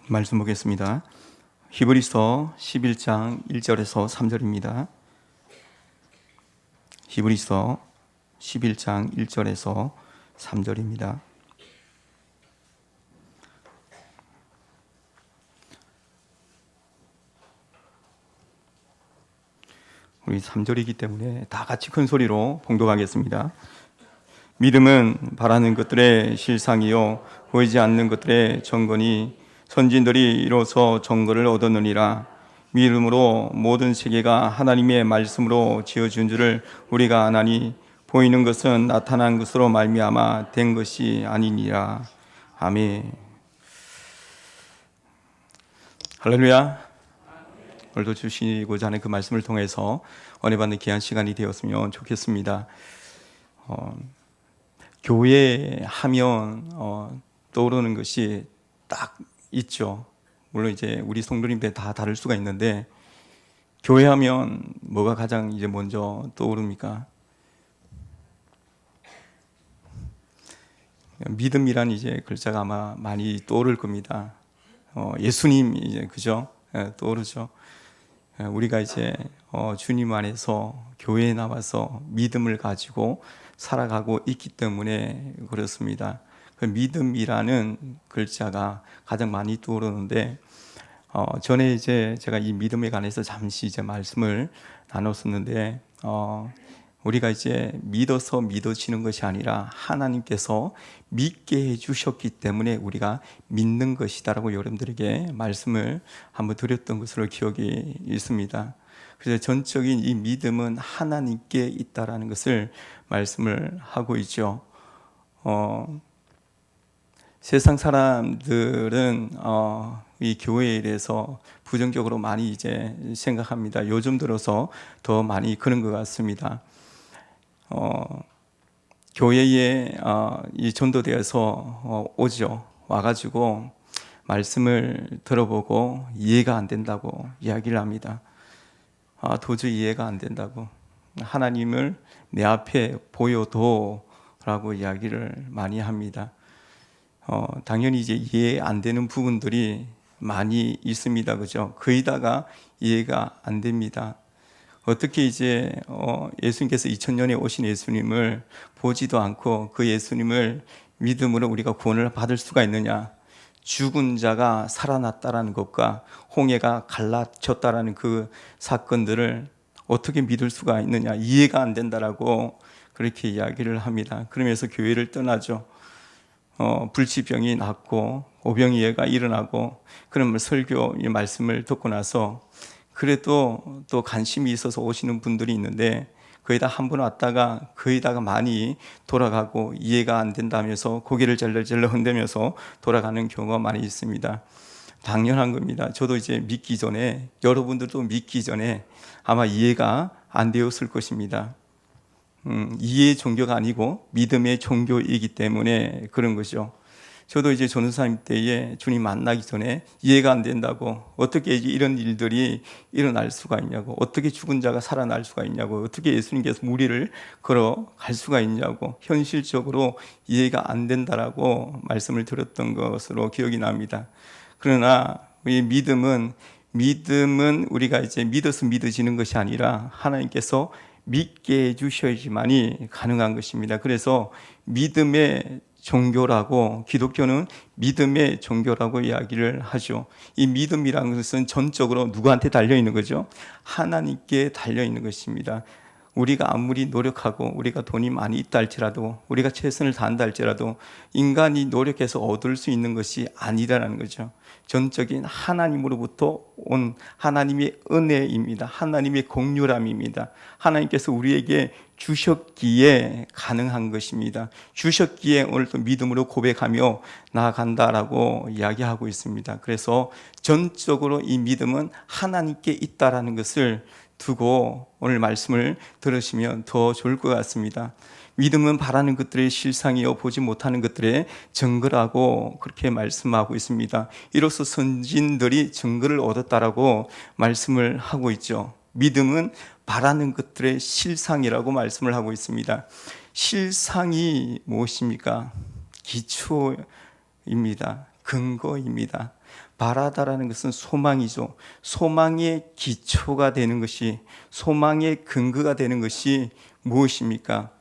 말씀 보겠습니다. 히브리서 11장 1절에서 3절입니다. 히브리서 11장 1절에서 3절입니다. 우리 3절이기 때문에 다 같이 큰 소리로 봉독하겠습니다. 믿음은 바라는 것들의 실상이요 보이지 않는 것들의 증거니 선진들이 이로써 증거를 얻었느니라. 믿음으로 모든 세계가 하나님의 말씀으로 지어진 줄을 우리가 아나니 보이는 것은 나타난 것으로 말미암아 된 것이 아니니라. 아멘. 할렐루야. 오늘도 주시고자 하는 그 말씀을 통해서 은혜 받는 귀한 시간이 되었으면 좋겠습니다. 교회 하면 떠오르는 것이 딱 있죠. 물론 이제 우리 성도님들 다 다를 수가 있는데, 교회 하면 뭐가 가장 이제 먼저 떠오릅니까? 믿음이란 이제 글자가 아마 많이 떠오를 겁니다. 예수님 이제 그죠? 떠오르죠. 우리가 이제 주님 안에서 교회에 나와서 믿음을 가지고 살아가고 있기 때문에 그렇습니다. 그 믿음이라는 글자가 가장 많이 떠오르는데, 전에 이제 제가 이 믿음에 관해서 잠시 이제 말씀을 나눴었는데, 우리가 이제 믿어서 믿어지는 것이 아니라 하나님께서 믿게 해주셨기 때문에 우리가 믿는 것이다라고 여러분들에게 말씀을 한번 드렸던 것으로 기억이 있습니다. 그래서 전적인 이 믿음은 하나님께 있다라는 것을 말씀을 하고 있죠. 세상 사람들은 이 교회에 대해서 부정적으로 많이 이제 생각합니다. 요즘 들어서 더 많이 그런 것 같습니다. 교회에 이 전도되어서 오죠. 와가지고 말씀을 들어보고 이해가 안 된다고 이야기를 합니다. 도저히 이해가 안 된다고. 하나님을 내 앞에 보여도라고 이야기를 많이 합니다. 당연히 이제 이해 안 되는 부분들이 많이 있습니다. 그죠? 거의다가 이해가 안 됩니다. 어떻게 이제 예수님께서 2000년에 오신 예수님을 보지도 않고 그 예수님을 믿음으로 우리가 구원을 받을 수가 있느냐? 죽은 자가 살아났다라는 것과 홍해가 갈라졌다라는 그 사건들을 어떻게 믿을 수가 있느냐? 이해가 안 된다라고 그렇게 이야기를 합니다. 그러면서 교회를 떠나죠. 불치병이 낫고 오병이어가 일어나고, 그러면 설교 이 말씀을 듣고 나서 그래도 또 관심이 있어서 오시는 분들이 있는데, 거의 다 한 번 왔다가 거의 다가 많이 돌아가고 이해가 안 된다면서 고개를 절레절레 흔들면서 돌아가는 경우가 많이 있습니다. 당연한 겁니다. 저도 이제 믿기 전에, 여러분들도 믿기 전에 아마 이해가 안 되었을 것입니다. 이해의 종교가 아니고 믿음의 종교이기 때문에 그런 거죠. 저도 이제 전도사님 때에 주님 만나기 전에 이해가 안 된다고, 어떻게 이런 일들이 일어날 수가 있냐고, 어떻게 죽은 자가 살아날 수가 있냐고, 어떻게 예수님께서 무리를 걸어갈 수가 있냐고, 현실적으로 이해가 안 된다라고 말씀을 드렸던 것으로 기억이 납니다. 그러나 이 믿음은 우리가 이제 믿어서 믿어지는 것이 아니라 하나님께서 믿게 해주셔야지만이 가능한 것입니다. 그래서 믿음의 종교라고, 기독교는 믿음의 종교라고 이야기를 하죠. 이 믿음이라는 것은 전적으로 누구한테 달려있는 거죠? 하나님께 달려있는 것입니다. 우리가 아무리 노력하고 우리가 돈이 많이 있다 할지라도, 우리가 최선을 다한다 할지라도 인간이 노력해서 얻을 수 있는 것이 아니라는 거죠. 전적인 하나님으로부터 온 하나님의 은혜입니다. 하나님의 공유람입니다. 하나님께서 우리에게 주셨기에 가능한 것입니다. 주셨기에 오늘도 믿음으로 고백하며 나아간다라고 이야기하고 있습니다. 그래서 전적으로 이 믿음은 하나님께 있다라는 것을 두고 오늘 말씀을 들으시면 더 좋을 것 같습니다. 믿음은 바라는 것들의 실상이요 보지 못하는 것들의 증거라고 그렇게 말씀하고 있습니다. 이로써 선진들이 증거를 얻었다라고 말씀을 하고 있죠. 믿음은 바라는 것들의 실상이라고 말씀을 하고 있습니다. 실상이 무엇입니까? 기초입니다. 근거입니다. 바라다라는 것은 소망이죠. 소망의 기초가 되는 것이, 소망의 근거가 되는 것이 무엇입니까?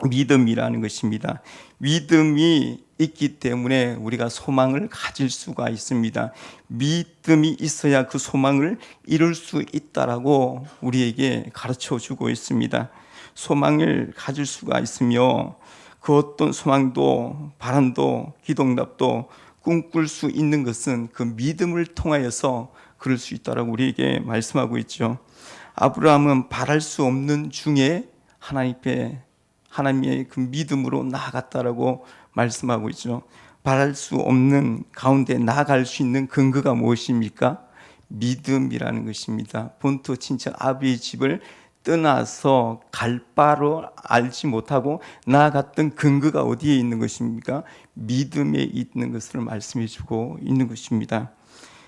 믿음이라는 것입니다. 믿음이 있기 때문에 우리가 소망을 가질 수가 있습니다. 믿음이 있어야 그 소망을 이룰 수 있다라고 우리에게 가르쳐 주고 있습니다. 소망을 가질 수가 있으며 그 어떤 소망도 바람도 기도응답도 꿈꿀 수 있는 것은 그 믿음을 통하여서 그럴 수 있다라고 우리에게 말씀하고 있죠. 아브라함은 바랄 수 없는 중에 하나님의 그 믿음으로 나아갔다라고 말씀하고 있죠. 바랄 수 없는 가운데 나아갈 수 있는 근거가 무엇입니까? 믿음이라는 것입니다. 본토 친척 아비의 집을 떠나서 갈 바로 알지 못하고 나아갔던 근거가 어디에 있는 것입니까? 믿음에 있는 것을 말씀해 주고 있는 것입니다.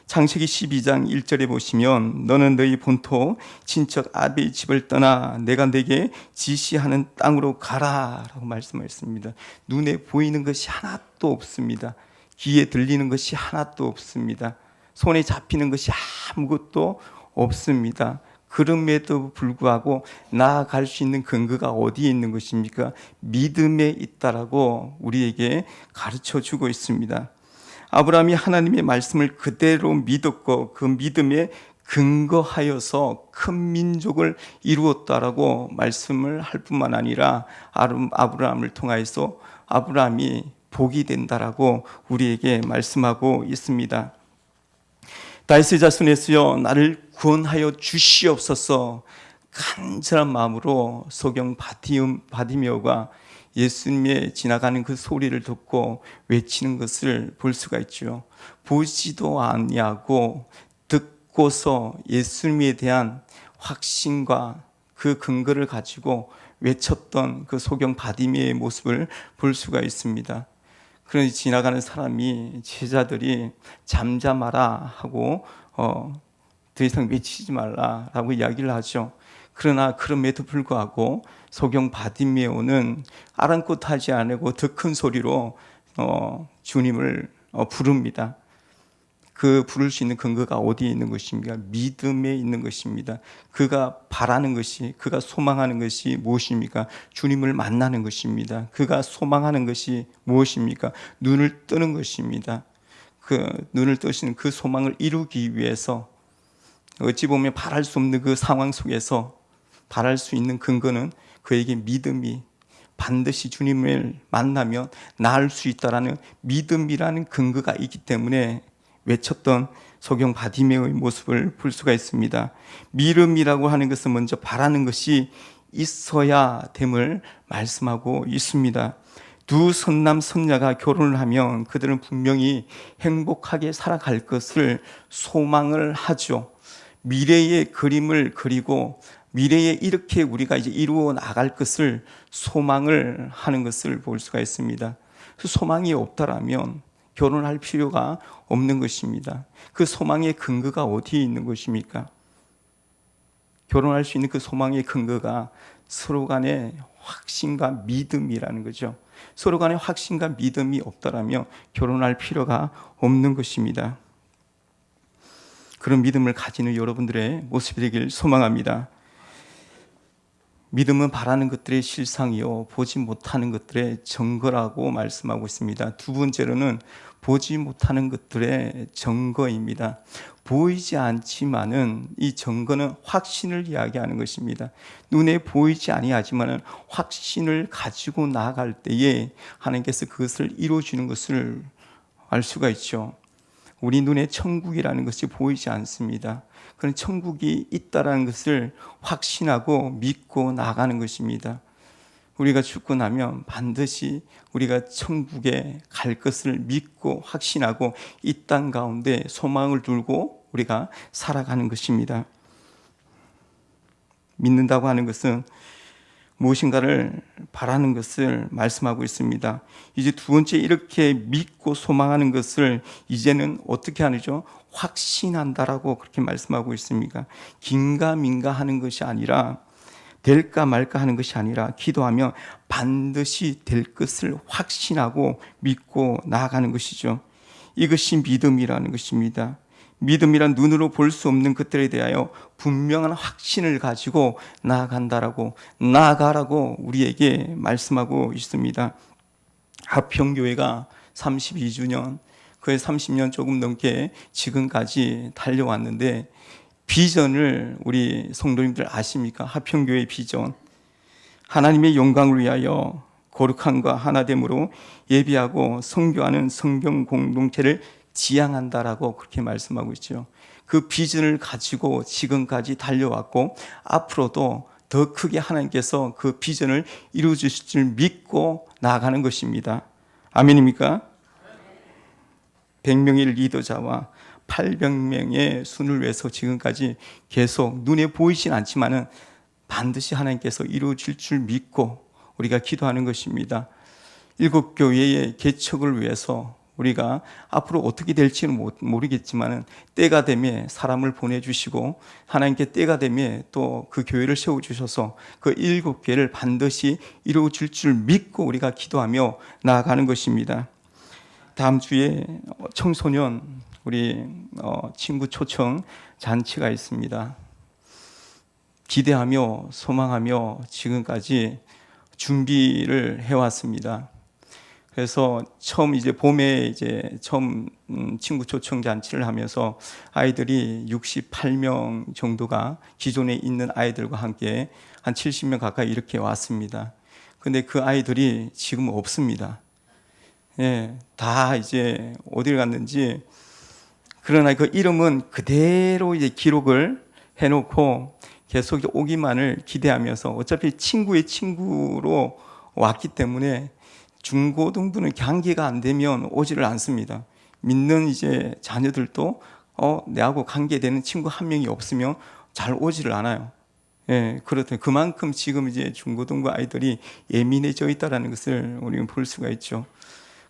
창세기 12장 1절에 보시면 너는 너희 본토 친척 아비의 집을 떠나 내가 네게 지시하는 땅으로 가라 라고 말씀하셨습니다. 눈에 보이는 것이 하나도 없습니다. 귀에 들리는 것이 하나도 없습니다. 손에 잡히는 것이 아무것도 없습니다. 그럼에도 불구하고 나아갈 수 있는 근거가 어디에 있는 것입니까? 믿음에 있다라고 우리에게 가르쳐 주고 있습니다. 아브라함이 하나님의 말씀을 그대로 믿었고 그 믿음에 근거하여서 큰 민족을 이루었다라고 말씀을 할 뿐만 아니라 아브라함을 통하여서 아브라함이 복이 된다라고 우리에게 말씀하고 있습니다. 다윗의 자손에서여 나를 구원하여 주시옵소서. 간절한 마음으로 소경 바디메오가 예수님의 지나가는 그 소리를 듣고 외치는 것을 볼 수가 있죠. 보지도 아니하고 듣고서 예수님에 대한 확신과 그 근거를 가지고 외쳤던 그 소경 바디메오의 모습을 볼 수가 있습니다. 그러니 지나가는 사람이 제자들이 잠잠하라 하고 더 이상 외치지 말라라고 이야기를 하죠. 그러나 그럼에도 불구하고 소경 바디메오는 아랑곳하지 않고 더 큰 소리로 주님을 부릅니다. 그 부를 수 있는 근거가 어디에 있는 것입니까? 믿음에 있는 것입니다. 그가 바라는 것이, 그가 소망하는 것이 무엇입니까? 주님을 만나는 것입니다. 그가 소망하는 것이 무엇입니까? 눈을 뜨는 것입니다. 그 눈을 뜨시는 그 소망을 이루기 위해서 어찌 보면 바랄 수 없는 그 상황 속에서 바랄 수 있는 근거는 그에게 믿음이 반드시 주님을 만나면 나을 수 있다라는 믿음이라는 근거가 있기 때문에 외쳤던 소경 바디메오의 모습을 볼 수가 있습니다. 믿음이라고 하는 것은 먼저 바라는 것이 있어야 됨을 말씀하고 있습니다. 두 선남 선녀가 결혼을 하면 그들은 분명히 행복하게 살아갈 것을 소망을 하죠. 미래의 그림을 그리고 미래에 이렇게 우리가 이제 이루어 나갈 것을 소망을 하는 것을 볼 수가 있습니다. 그 소망이 없다라면 결혼할 필요가 없는 것입니다. 그 소망의 근거가 어디에 있는 것입니까? 결혼할 수 있는 그 소망의 근거가 서로 간의 확신과 믿음이라는 거죠. 서로 간의 확신과 믿음이 없다라면 결혼할 필요가 없는 것입니다. 그런 믿음을 가지는 여러분들의 모습이 되길 소망합니다. 믿음은 바라는 것들의 실상이요 보지 못하는 것들의 증거라고 말씀하고 있습니다. 두 번째로는 보지 못하는 것들의 증거입니다. 보이지 않지만은 이 증거는 확신을 이야기하는 것입니다. 눈에 보이지 아니하지만은 확신을 가지고 나아갈 때에 하나님께서 그것을 이루어주는 것을 알 수가 있죠. 우리 눈에 천국이라는 것이 보이지 않습니다. 그런 천국이 있다라는 것을 확신하고 믿고 나가는 것입니다. 우리가 죽고 나면 반드시 우리가 천국에 갈 것을 믿고 확신하고 이 땅 가운데 소망을 두고 우리가 살아가는 것입니다. 믿는다고 하는 것은 무엇인가를 바라는 것을 말씀하고 있습니다. 이제 두 번째 이렇게 믿고 소망하는 것을 이제는 어떻게 하죠? 확신한다라고 그렇게 말씀하고 있습니다. 긴가민가 하는 것이 아니라 될까 말까 하는 것이 아니라 기도하며 반드시 될 것을 확신하고 믿고 나아가는 것이죠. 이것이 믿음이라는 것입니다. 믿음이란 눈으로 볼 수 없는 것들에 대하여 분명한 확신을 가지고 나아가라고 우리에게 말씀하고 있습니다. 하평교회가 32주년, 거의 30년 조금 넘게 지금까지 달려왔는데, 비전을 우리 성도님들 아십니까? 하평교회 비전, 하나님의 영광을 위하여 거룩함과 하나됨으로 예비하고 선교하는 성경 공동체를 지향한다라고 그렇게 말씀하고 있죠. 그 비전을 가지고 지금까지 달려왔고, 앞으로도 더 크게 하나님께서 그 비전을 이루어 주실 줄 믿고 나아가는 것입니다. 아멘입니까? 100명의 리더자와 800명의 순을 위해서 지금까지 계속 눈에 보이진 않지만은 반드시 하나님께서 이루어질 줄 믿고 우리가 기도하는 것입니다. 7교회의 개척을 위해서 우리가 앞으로 어떻게 될지는 모르겠지만 때가 되면 사람을 보내주시고, 하나님께 때가 되면 또 그 교회를 세워주셔서 그 7교회를 반드시 이루어질 줄 믿고 우리가 기도하며 나아가는 것입니다. 다음 주에 청소년 우리 친구 초청 잔치가 있습니다. 기대하며 소망하며 지금까지 준비를 해왔습니다. 그래서 처음 이제 봄에 처음 친구 초청 잔치를 하면서 아이들이 68명 정도가 기존에 있는 아이들과 함께 한 70명 가까이 이렇게 왔습니다. 근데 그 아이들이 지금 없습니다. 예, 다 이제 어디를 갔는지. 그러나 그 이름은 그대로 이제 기록을 해놓고 계속 오기만을 기대하면서, 어차피 친구의 친구로 왔기 때문에 중고등부는 경계가 안 되면 오지를 않습니다. 믿는 이제 자녀들도 내하고 관계되는 친구 한 명이 없으면 잘 오지를 않아요. 예, 그렇다. 그만큼 지금 이제 중고등부 아이들이 예민해져 있다라는 것을 우리는 볼 수가 있죠.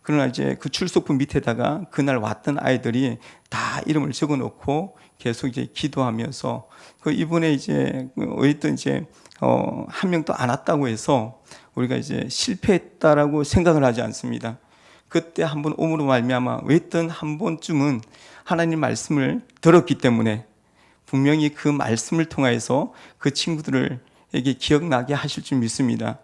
그러나 이제 그 출석부 밑에다가 그날 왔던 아이들이 다 이름을 적어 놓고 계속 이제 기도하면서, 그 이번에 이제 어쨌든 이제 한 명도 안 왔다고 해서 우리가 이제 실패했다라고 생각을 하지 않습니다. 그때 한번 오므로 말미암아 어쨌든 한 번쯤은 하나님 말씀을 들었기 때문에 분명히 그 말씀을 통해서 그 친구들에게 기억나게 하실 줄 믿습니다.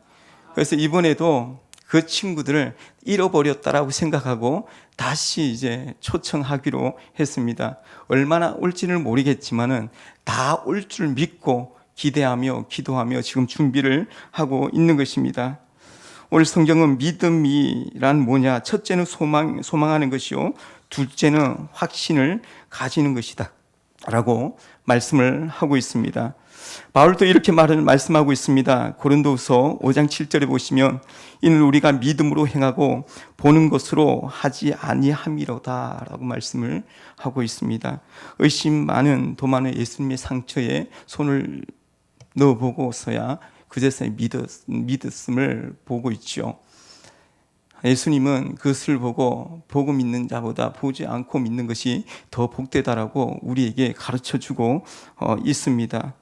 그래서 이번에도 그 친구들을 잃어버렸다라고 생각하고 다시 이제 초청하기로 했습니다. 얼마나 올지는 모르겠지만은 다 올 줄 믿고 기대하며 기도하며 지금 준비를 하고 있는 것입니다. 오늘 성경은 믿음이란 뭐냐? 첫째는 소망하는 것이요, 둘째는 확신을 가지는 것이다 라고 말씀을 하고 있습니다. 바울도 이렇게 말씀하고 있습니다. 고린도후서 5장 7절에 보시면, 이는 우리가 믿음으로 행하고 보는 것으로 하지 아니함이로다 라고 말씀을 하고 있습니다. 의심 많은 도마는 예수님의 상처에 손을 넣어보고서야 그제서야 믿었음을 보고 있죠. 예수님은 그것을 보고 믿는 자보다 보지 않고 믿는 것이 더 복되다라고 우리에게 가르쳐주고 있습니다.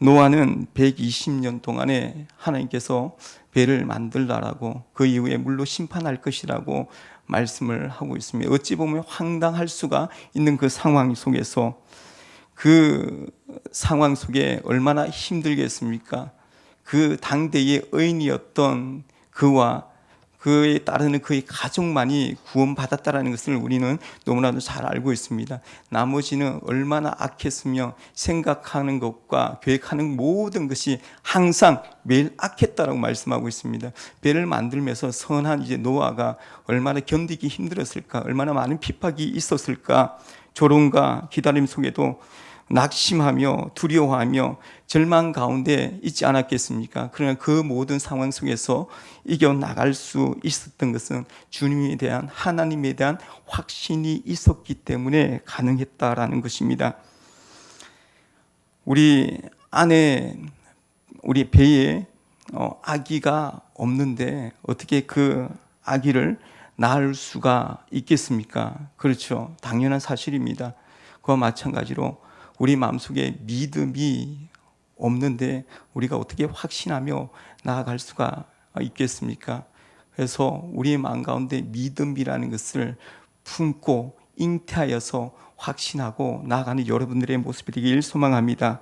노아는 120년 동안에 하나님께서 배를 만들라라고, 그 이후에 물로 심판할 것이라고 말씀을 하고 있습니다. 어찌 보면 황당할 수가 있는 그 상황 속에서, 그 상황 속에 얼마나 힘들겠습니까? 그 당대의 의인이었던 그와 그에 따르는 그의 가족만이 구원받았다는 것을 우리는 너무나도 잘 알고 있습니다. 나머지는 얼마나 악했으며 생각하는 것과 계획하는 모든 것이 항상 매일 악했다라고 말씀하고 있습니다. 배를 만들면서 선한 이제 노아가 얼마나 견디기 힘들었을까, 얼마나 많은 핍박이 있었을까, 조롱과 기다림 속에도 낙심하며 두려워하며 절망 가운데 있지 않았겠습니까? 그러나 그 모든 상황 속에서 이겨나갈 수 있었던 것은 주님에 대한, 하나님에 대한 확신이 있었기 때문에 가능했다라는 것입니다. 우리 안에, 우리 배에 아기가 없는데 어떻게 그 아기를 낳을 수가 있겠습니까? 그렇죠. 당연한 사실입니다. 그와 마찬가지로 우리 마음속에 믿음이 없는데 우리가 어떻게 확신하며 나아갈 수가 있겠습니까? 그래서 우리의 마음 가운데 믿음이라는 것을 품고 잉태하여서 확신하고 나아가는 여러분들의 모습이 되길 소망합니다.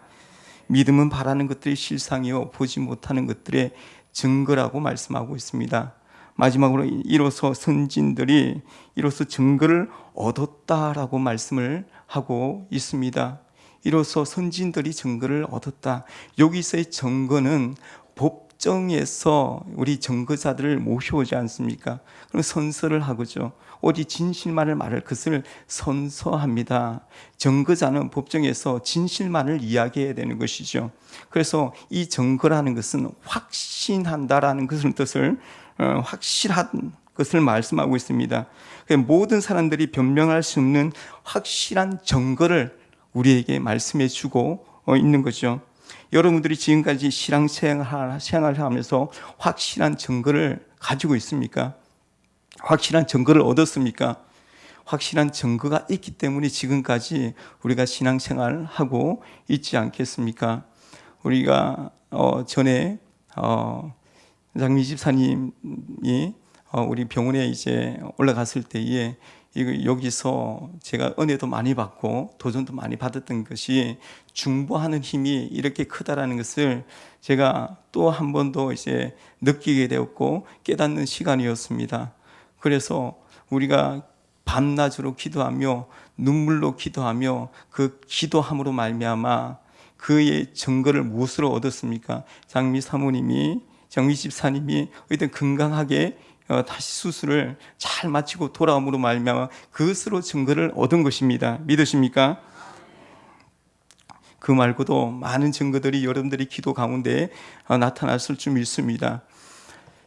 믿음은 바라는 것들의 실상이요 보지 못하는 것들의 증거라고 말씀하고 있습니다. 마지막으로 이로써 선진들이 이로써 증거를 얻었다라고 말씀을 하고 있습니다. 이로써 선진들이 증거를 얻었다. 여기서의 증거는 법정에서 우리 증거자들을 모셔오지 않습니까? 그럼 선서를 하고죠. 오직 진실만을 말할 것을 선서합니다. 증거자는 법정에서 진실만을 이야기해야 되는 것이죠. 그래서 이 증거라는 것은 확신한다라는 것을 뜻을 확실한 것을 말씀하고 있습니다. 모든 사람들이 변명할 수 없는 확실한 증거를 우리에게 말씀해 주고 있는 거죠. 여러분들이 지금까지 신앙생활을 하면서 확실한 증거를 가지고 있습니까? 확실한 증거를 얻었습니까? 확실한 증거가 있기 때문에 지금까지 우리가 신앙생활을 하고 있지 않겠습니까? 우리가 전에 장미 집사님이 우리 병원에 이제 올라갔을 때에 여기서 제가 은혜도 많이 받고 도전도 많이 받았던 것이 중보하는 힘이 이렇게 크다라는 것을 제가 또 한 번 더 이제 느끼게 되었고 깨닫는 시간이었습니다. 그래서 우리가 밤낮으로 기도하며 눈물로 기도하며 그 기도함으로 말미암아 그의 증거를 무엇으로 얻었습니까? 장미 사모님이 장미 집사님이 어떤 건강하게 다시 수술을 잘 마치고 돌아옴으로 말미암아 그것으로 증거를 얻은 것입니다. 믿으십니까? 그 말고도 많은 증거들이 여러분들이 기도 가운데 나타났을 줄 믿습니다.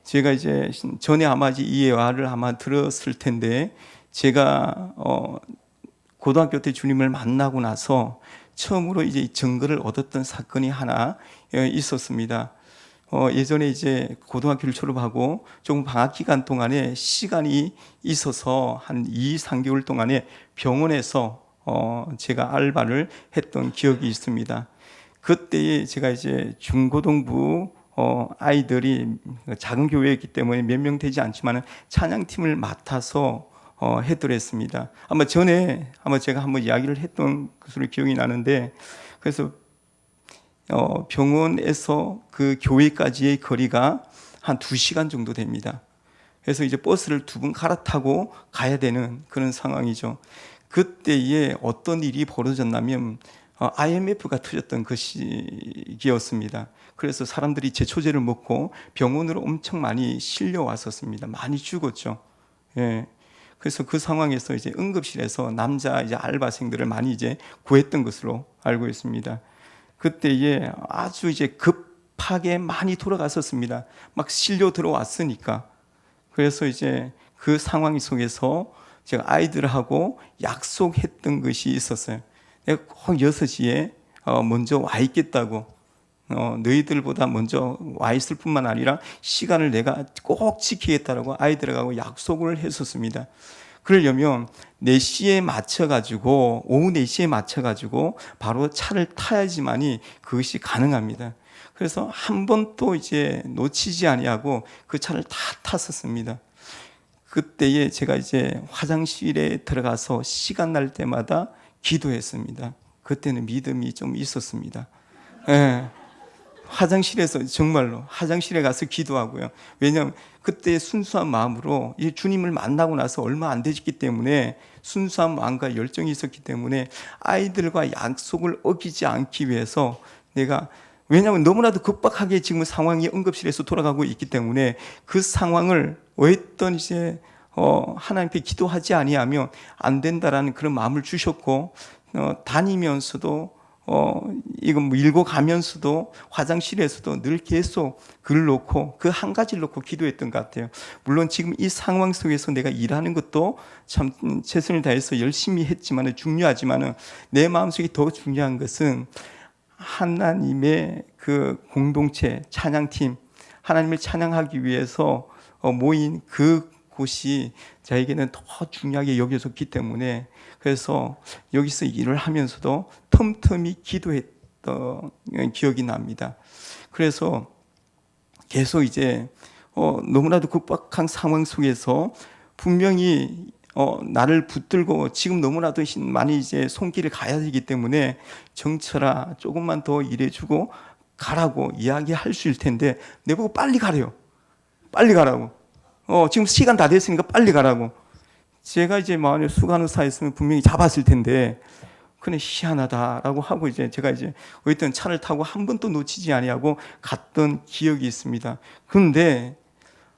제가 이제 전에 아마 이 예화를 아마 들었을 텐데 제가 고등학교 때 주님을 만나고 나서 처음으로 이제 증거를 얻었던 사건이 하나 있었습니다. 예전에 이제 고등학교를 졸업하고 조금 방학 기간 동안에 시간이 있어서 한 2, 3개월 동안에 병원에서 제가 알바를 했던 기억이 있습니다. 그때에 제가 이제 중고등부 아이들이 작은 교회였기 때문에 몇 명 되지 않지만 찬양팀을 맡아서 해드렸습니다. 아마 전에 제가 한번 이야기를 했던 것으로 기억이 나는데 그래서 병원에서 그 교회까지의 거리가 한 2시간 정도 됩니다. 그래서 이제 버스를 2번 갈아타고 가야 되는 그런 상황이죠. 그때에 어떤 일이 벌어졌냐면 IMF가 터졌던 그 시기였습니다. 그래서 사람들이 제초제를 먹고 병원으로 엄청 많이 실려왔었습니다. 많이 죽었죠. 예. 그래서 그 상황에서 이제 응급실에서 남자 이제 알바생들을 많이 이제 구했던 것으로 알고 있습니다. 그때에 아주 이제 급하게 많이 돌아갔었습니다. 막 실려 들어왔으니까. 그래서 이제 그 상황 속에서 제가 아이들하고 약속했던 것이 있었어요. 내가 꼭 6시에 먼저 와 있겠다고. 너희들보다 먼저 와 있을 뿐만 아니라 시간을 내가 꼭 지키겠다라고 아이들하고 약속을 했었습니다. 그러려면 4시에 맞춰가지고 오후 4시에 맞춰가지고 바로 차를 타야지만이 그것이 가능합니다. 그래서 한 번 또 이제 놓치지 아니하고 그 차를 다 탔었습니다. 그때에 제가 이제 화장실에 들어가서 시간 날 때마다 기도했습니다. 그때는 믿음이 좀 있었습니다. 예. 화장실에서 정말로 화장실에 가서 기도하고요. 왜냐하면 그때 순수한 마음으로 주님을 만나고 나서 얼마 안 되었기 때문에 순수한 마음과 열정이 있었기 때문에 아이들과 약속을 어기지 않기 위해서 내가 왜냐하면 너무나도 급박하게 지금 상황이 응급실에서 돌아가고 있기 때문에 그 상황을 어떤 이제 하나님께 기도하지 아니하면 안 된다라는 그런 마음을 주셨고 다니면서도 이거 뭐 읽고 가면서도 화장실에서도 늘 계속 글을 놓고 그 한 가지를 놓고 기도했던 것 같아요. 물론 지금 이 상황 속에서 내가 일하는 것도 참 최선을 다해서 열심히 했지만 중요하지만 내 마음속에 더 중요한 것은 하나님의 그 공동체 찬양팀 하나님을 찬양하기 위해서 모인 그 곳이 저에게는 더 중요하게 여겨졌기 때문에 그래서 여기서 일을 하면서도 틈틈이 기도했던 기억이 납니다. 그래서 계속 이제 너무나도 급박한 상황 속에서 분명히 나를 붙들고 지금 너무나도 많이 이제 손길을 가야 되기 때문에 정철아 조금만 더 일해주고 가라고 이야기할 수 있을 텐데 내보고 빨리 가래요. 빨리 가라고. 지금 시간 다 됐으니까 빨리 가라고. 제가 이제 마음에 수간의사였으면 분명히 잡았을 텐데 그냥 희한하다라고 하고 이제 제가 이제 어떤 차를 타고 한 번도 놓치지 아니하고 갔던 기억이 있습니다. 그런데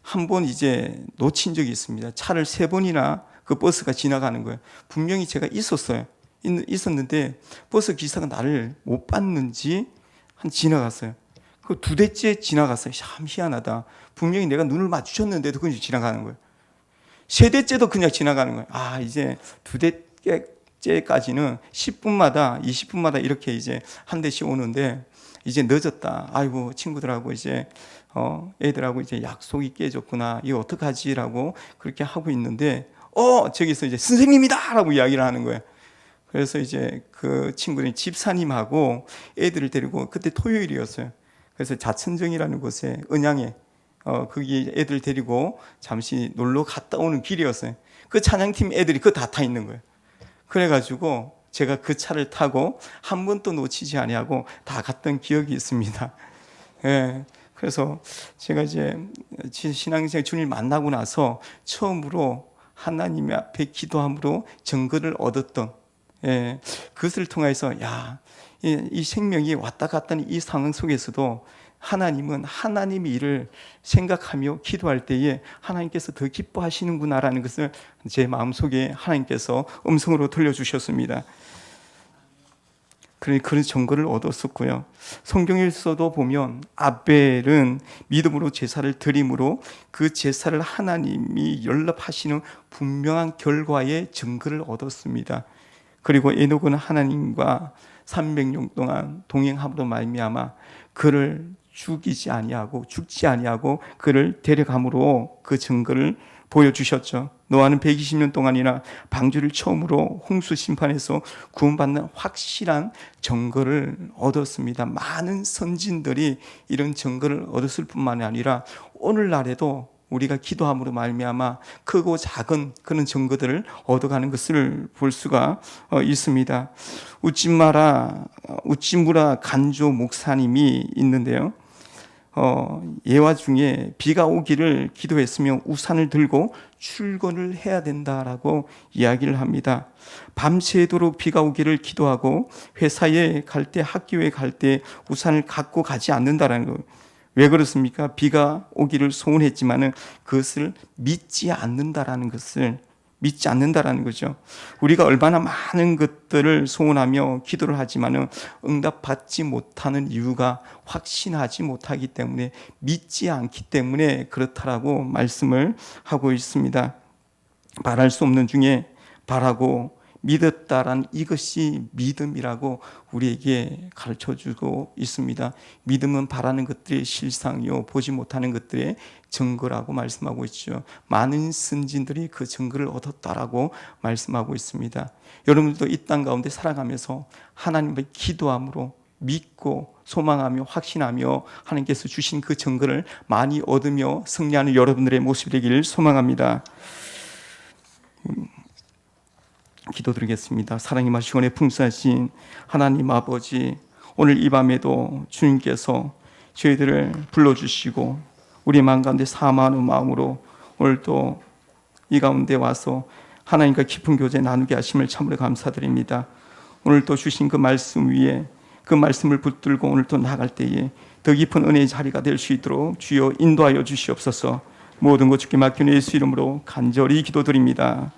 한 번 이제 놓친 적이 있습니다. 차를 3번이나 그 버스가 지나가는 거예요. 분명히 제가 있었는데 버스 기사가 나를 못 봤는지 한 지나갔어요. 그 2대째 지나갔어요. 참 희한하다. 분명히 내가 눈을 맞추셨는데도 그냥 지나가는 거예요. 3대째도 그냥 지나가는 거예요. 이제 2대째까지는 10분마다 20분마다 이렇게 이제 한 대씩 오는데 이제 늦었다. 아이고 친구들하고 이제 애들하고 이제 약속이 깨졌구나. 이거 어떡하지라고 그렇게 하고 있는데 저기서 이제 선생님이다라고 이야기를 하는 거예요. 그래서 이제 그 친구들이 집사님하고 애들을 데리고 그때 토요일이었어요. 그래서 자천정이라는 곳에 은양에 거기 애들 데리고 잠시 놀러 갔다 오는 길이었어요. 그 찬양팀 애들이 그거 다 타 있는 거예요. 그래가지고 제가 그 차를 타고 한 번도 놓치지 아니하고 다 갔던 기억이 있습니다. 예. 그래서 제가 이제 신앙생활 주님을 만나고 나서 처음으로 하나님 앞에 기도함으로 증거를 얻었던 그것을 통해서 이 생명이 왔다 갔다 하는 이 상황 속에서도 하나님은 하나님의 일을 생각하며 기도할 때에 하나님께서 더 기뻐하시는구나라는 것을 제 마음속에 하나님께서 음성으로 들려주셨습니다. 그런 증거를 얻었었고요. 성경에서도 보면 아벨은 믿음으로 제사를 드림으로 그 제사를 하나님이 연락하시는 분명한 결과의 증거를 얻었습니다. 그리고 에녹은 하나님과 300년 동안 동행함으로 말미암아 그를 죽지 아니하고 그를 데려감으로 그 증거를 보여주셨죠. 노아는 120년 동안이나 방주를 처음으로 홍수 심판에서 구원받는 확실한 증거를 얻었습니다. 많은 선진들이 이런 증거를 얻었을 뿐만이 아니라 오늘날에도 우리가 기도함으로 말미암아 크고 작은 그런 증거들을 얻어가는 것을 볼 수가 있습니다. 우찌무라 간조 목사님이 있는데요. 예화 중에 비가 오기를 기도했으며 우산을 들고 출근을 해야 된다라고 이야기를 합니다. 밤새도록 비가 오기를 기도하고 회사에 갈 때, 학교에 갈 때 우산을 갖고 가지 않는다라는 거예요. 왜 그렇습니까? 비가 오기를 소원했지만은 그것을 믿지 않는다라는 거죠. 우리가 얼마나 많은 것들을 소원하며 기도를 하지만은 응답받지 못하는 이유가 확신하지 못하기 때문에 믿지 않기 때문에 그렇다라고 말씀을 하고 있습니다. 바랄 수 없는 중에 바라고 믿었다란 이것이 믿음이라고 우리에게 가르쳐주고 있습니다. 믿음은 바라는 것들의 실상이요 보지 못하는 것들의 증거라고 말씀하고 있죠. 많은 선진들이 그 증거를 얻었다라고 말씀하고 있습니다. 여러분들도 이 땅 가운데 살아가면서 하나님을 기도함으로 믿고 소망하며 확신하며 하나님께서 주신 그 증거를 많이 얻으며 승리하는 여러분들의 모습이 되기를 소망합니다. 기도드리겠습니다. 사랑이 마시고 내 풍성하신 하나님 아버지, 오늘 이 밤에도 주님께서 저희들을 불러주시고 우리 마음 가운데 사모하는 마음으로 오늘도 이 가운데 와서 하나님과 깊은 교제 나누게 하심을 참으로 감사드립니다. 오늘 또 주신 그 말씀 위에 그 말씀을 붙들고 오늘 또 나갈 때에 더 깊은 은혜의 자리가 될 수 있도록 주여 인도하여 주시옵소서. 모든 것 주께 맡기는 예수 이름으로 간절히 기도드립니다.